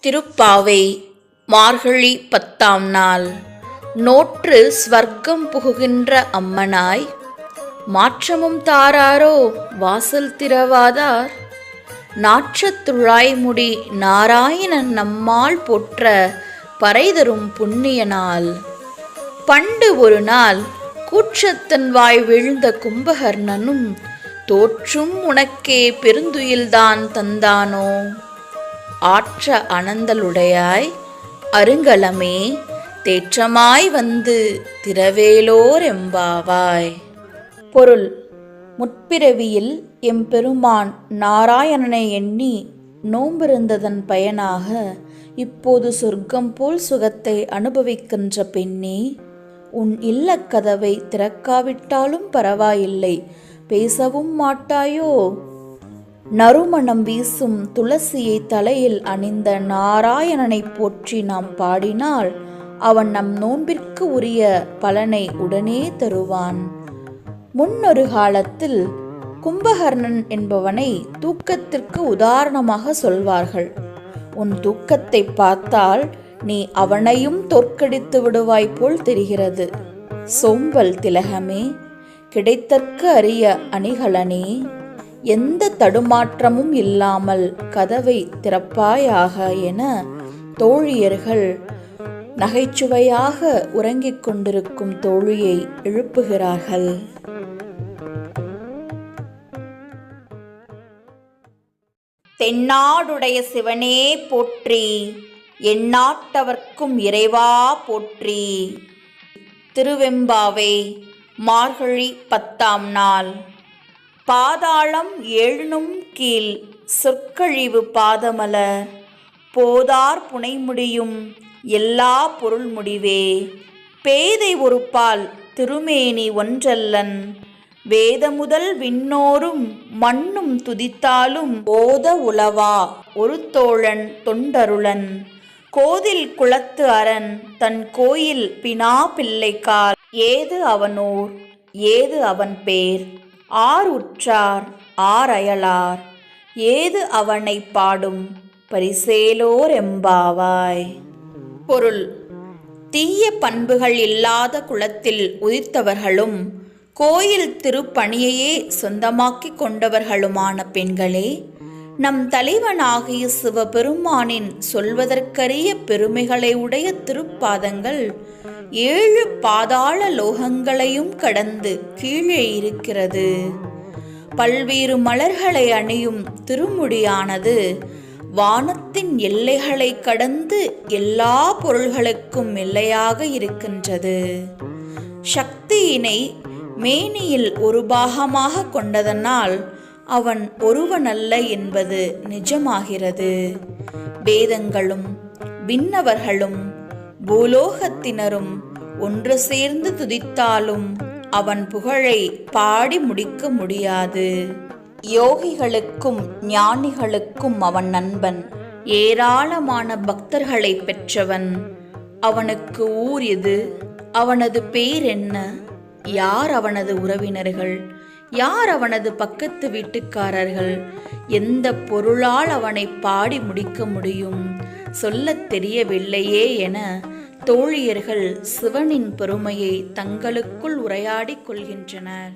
திருப்பாவை மார்கழி 10ஆம் நாள். நோற்று ஸ்வர்க்கம் புகுகின்ற அம்மனாய், மாற்றமும் தாராரோ வாசல் திறவாதார். நாற்றத் துழாய்முடி நாராயணன் நம்மால் போற்ற பறைதரும் புண்ணிய நாள். பண்டு ஒரு நாள் கூற்றத்தன் வாய் வீழ்ந்த கும்பகர்ணனும் தோற்றும் உனக்கே பெருந்துயில்தான் தந்தானோ. ஆற்ற அனந்தலுடையாய் அருங்கலமே தேற்றமாய் வந்து திரவேலோர் எம்பாவாய். பொருள்: முற்பிறவியில் எம்பெருமான் நாராயணனை எண்ணி நோம்பிருந்ததன் பயனாக இப்போது சொர்க்கம் போல் சுகத்தை அனுபவிக்கின்ற பெண்ணே, உன் இல்லக் கதவை திறக்காவிட்டாலும் பரவாயில்லை, பேசவும் மாட்டாயோ? நறுமணம் வீசும் துளசியை தலையில் அணிந்த நாராயணனை போற்றி நாம் பாடினால் அவன் நம் நோன்பிற்கு உரிய பலனை உடனே தருவான். முன்னொரு காலத்தில் கும்பகர்ணன் என்பவனை தூக்கத்திற்கு உதாரணமாக சொல்வார்கள். உன் தூக்கத்தை பார்த்தால் நீ அவனையும் தோற்கடித்து விடுவாய் போல் தெரிகிறது. சோம்பல் திலகமே, கிடைத்தற்கு அரிய அணிகலனே, எந்த தடுமாற்றமும் இல்லாமல் கதவை திறப்பாயாக என தோழியர்கள் நகைச்சுவையாக உறங்கிக் கொண்டிருக்கும் தோழியை எழுப்புகிறார்கள். தென்னாடுடைய சிவனே போற்றி, எந்நாட்டவர்க்கும் இறைவா போற்றி. திருவெம்பாவை மார்கழி 10ஆம் நாள். பாதாளம் 7 கீழ் சொற்கழிவு பாதமலர் போதார் புனைமுடியும் எல்லா பொருள் முடிவே. பேதை ஒரு பால் திருமேனி ஒன்றல்லன், வேதமுதல் விண்ணோரும் மண்ணும் துதித்தாலும் ஓத உலவா ஒரு தோழன் தொண்டருளன். கோதில் குளத்து அரண் தன் கோயில் பினா பிள்ளைக்கால், ஏது அவனூர் ஏது அவன் பேர், ஆர் உற்றார் ஆர் அயலார், ஏது அவனை பாடும் பரிசேலோர் எம்பாவாய். பொருள்: தீய பண்புகள் இல்லாத குலத்தில் உதித்தவர்களும் கோயில் திருப்பணியையே சொந்தமாக்கிக் கொண்டவர்களுமான பெண்களே, நம் தலைவனாகிய சிவபெருமானின் சொல்வதற்கரிய பெருமைகளை உடைய திருப்பாதங்கள் 7 பாதாள லோகங்களையும் கடந்து கீழே இருக்கிறது. பல்வேறு மலர்களை அணியும் திருமுடியானது வானத்தின் எல்லைகளை கடந்து எல்லா பொருள்களுக்கும் எல்லையாக இருக்கின்றது. சக்தியினை மேனியில் ஒரு பாகமாக கொண்டதனால் அவன் ஒருவனல்ல என்பது நிஜமாகிறது. வேதங்களும் விண்ணவர்களும் பூலோகத்தினரும் ஒன்று சேர்ந்து துதித்தாலும் அவன் புகழை பாடி முடிக்க முடியாது. யோகிகளுக்கும் ஞானிகளுக்கும் அவன் நண்பன். ஏராளமான பக்தர்களை பெற்றவன். அவனுக்கு ஊர் எது? அவனது பேர் என்ன? யார் அவனது உறவினர்கள்? யார் அவனது பக்கத்து வீட்டுக்காரர்கள்? எந்த பொருளால் அவனை பாடி முடிக்க முடியும்? சொல்லத் தெரியவில்லையே என தோழியர்கள் சிவனின் பெருமையை தங்களுக்குள் உரையாடிக் கொள்கின்றனர்.